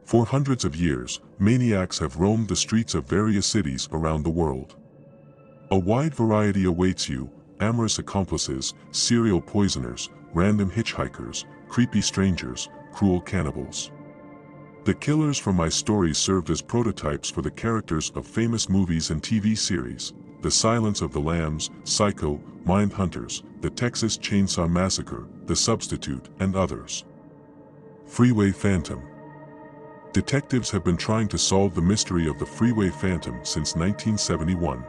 For hundreds of years, maniacs have roamed the streets of various cities around the world. A wide variety awaits you: amorous accomplices, serial poisoners, random hitchhikers, creepy strangers, cruel cannibals. The killers from my stories served as prototypes for the characters of famous movies and TV series: The Silence of the Lambs, Psycho, Mindhunters, The Texas Chainsaw Massacre, The Substitute, and others. Freeway Phantom. Detectives have been trying to solve the mystery of the Freeway Phantom since 1971.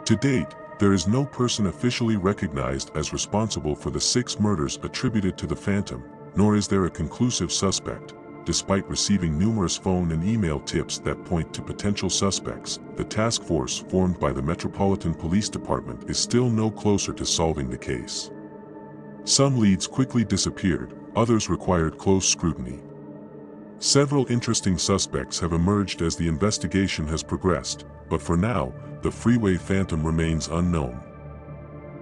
To date, there is no person officially recognized as responsible for the 6 murders attributed to the Phantom, nor is there a conclusive suspect. Despite receiving numerous phone and email tips that point to potential suspects, the task force formed by the Metropolitan Police Department is still no closer to solving the case. Some leads quickly disappeared, others required close scrutiny. Several interesting suspects have emerged as the investigation has progressed, but for now, the Freeway Phantom remains unknown.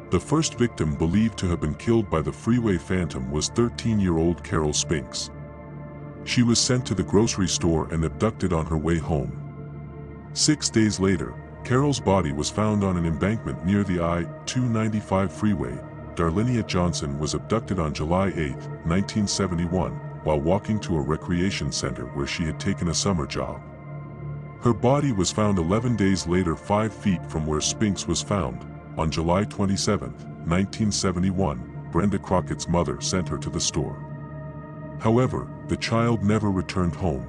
The first victim believed to have been killed by the Freeway Phantom was 13-year-old Carol Spinks. She was sent to the grocery store and abducted on her way home. 6 days later, Carol's body was found on an embankment near the I-295 freeway. Darlenia Johnson was abducted on July 8, 1971, while walking to a recreation center where she had taken a summer job. Her body was found 11 days later 5 feet from where Spinks was found. On July 27, 1971, Brenda Crockett's mother sent her to the store. However, the child never returned home.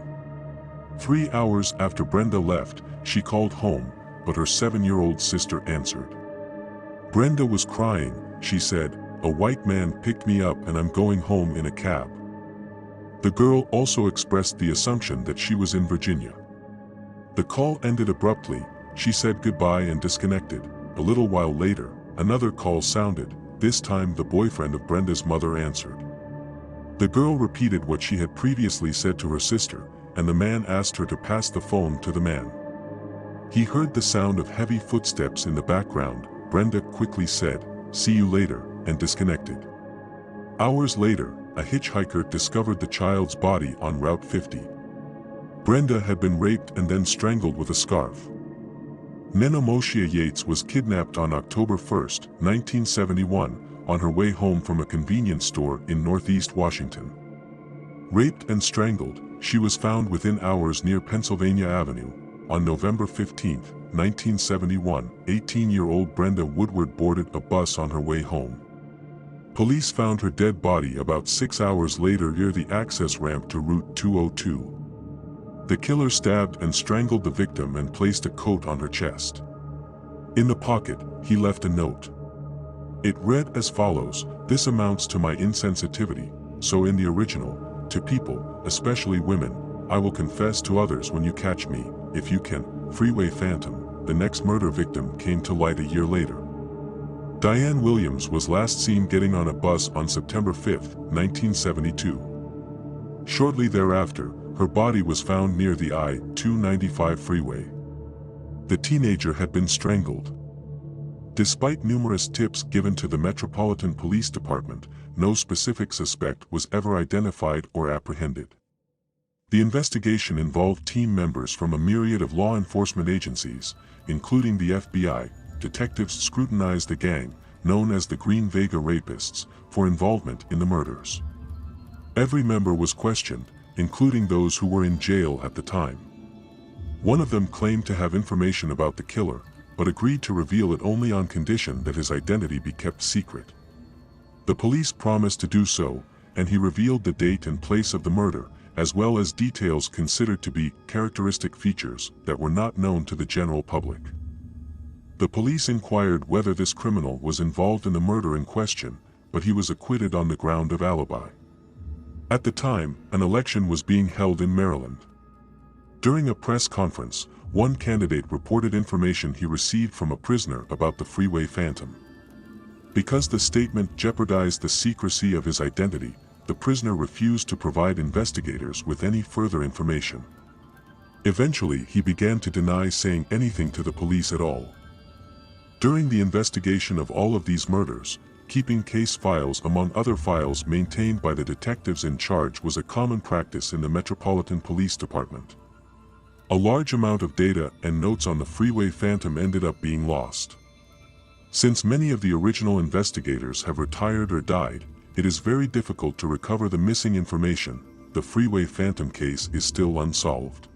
3 hours after Brenda left, she called home, but her 7-year-old sister answered. Brenda was crying. She said, "A white man picked me up and I'm going home in a cab." The girl also expressed the assumption that she was in Virginia. The call ended abruptly. She said goodbye and disconnected. A little while later, another call sounded. This time the boyfriend of Brenda's mother answered. The girl repeated what she had previously said to her sister, and the man asked her to pass the phone to the man. He heard the sound of heavy footsteps in the background. Brenda quickly said, "See you later," and disconnected. Hours later, a hitchhiker discovered the child's body on Route 50. Brenda had been raped and then strangled with a scarf. Nenemoshia Yates was kidnapped on October 1, 1971, on her way home from a convenience store in Northeast Washington. Raped and strangled, she was found within hours near Pennsylvania Avenue. On November 15, 1971, 18-year-old Brenda Woodward boarded a bus on her way home. Police found her dead body about 6 hours later near the access ramp to Route 202. The killer stabbed and strangled the victim and placed a coat on her chest. In the pocket, he left a note. It read as follows: "This amounts to my insensitivity, so in the original, to people, especially women, I will confess to others when you catch me, if you can." Freeway Phantom. The next murder victim came to light a year later. Diane Williams was last seen getting on a bus on September 5, 1972. Shortly thereafter, her body was found near the I-295 freeway. The teenager had been strangled. Despite numerous tips given to the Metropolitan Police Department, no specific suspect was ever identified or apprehended. The investigation involved team members from a myriad of law enforcement agencies, including the FBI. Detectives scrutinized the gang, known as the Green Vega Rapists, for involvement in the murders. Every member was questioned, including those who were in jail at the time. One of them claimed to have information about the killer, but agreed to reveal it only on condition that his identity be kept secret. The police promised to do so, and he revealed the date and place of the murder, as well as details considered to be characteristic features that were not known to the general public. The police inquired whether this criminal was involved in the murder in question, but he was acquitted on the ground of alibi. At the time, an election was being held in Maryland. During a press conference, one candidate reported information he received from a prisoner about the Freeway Phantom. Because the statement jeopardized the secrecy of his identity, the prisoner refused to provide investigators with any further information. Eventually, he began to deny saying anything to the police at all. During the investigation of all of these murders, Keeping case files among other files maintained by the detectives in charge was a common practice in the Metropolitan Police Department. A large amount of data and notes on the Freeway Phantom ended up being lost. Since many of the original investigators have retired or died, it is very difficult to recover the missing information. The Freeway Phantom case is still unsolved.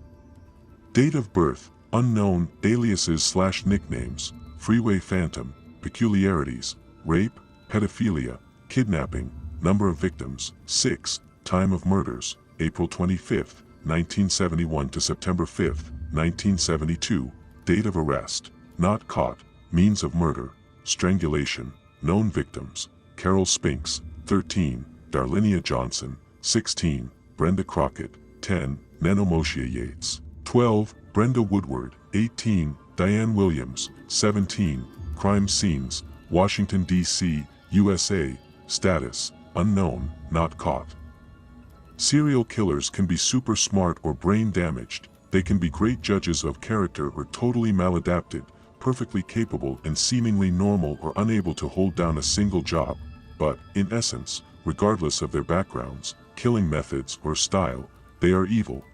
Date of birth, unknown, aliases/nicknames, Freeway Phantom, peculiarities, rape, pedophilia, kidnapping, number of victims, 6, time of murders, April 25, 1971 to September 5, 1972, date of arrest, not caught, means of murder, strangulation, known victims, Carol Spinks, 13, Darlinia Johnson, 16, Brenda Crockett, 10, Nanomosha Yates, 12, Brenda Woodward, 18, Diane Williams, 17, crime scenes, Washington, D.C., USA, status, unknown, not caught. Serial killers can be super smart or brain damaged, they can be great judges of character or totally maladapted, perfectly capable and seemingly normal or unable to hold down a single job, but, in essence, regardless of their backgrounds, killing methods or style, they are evil,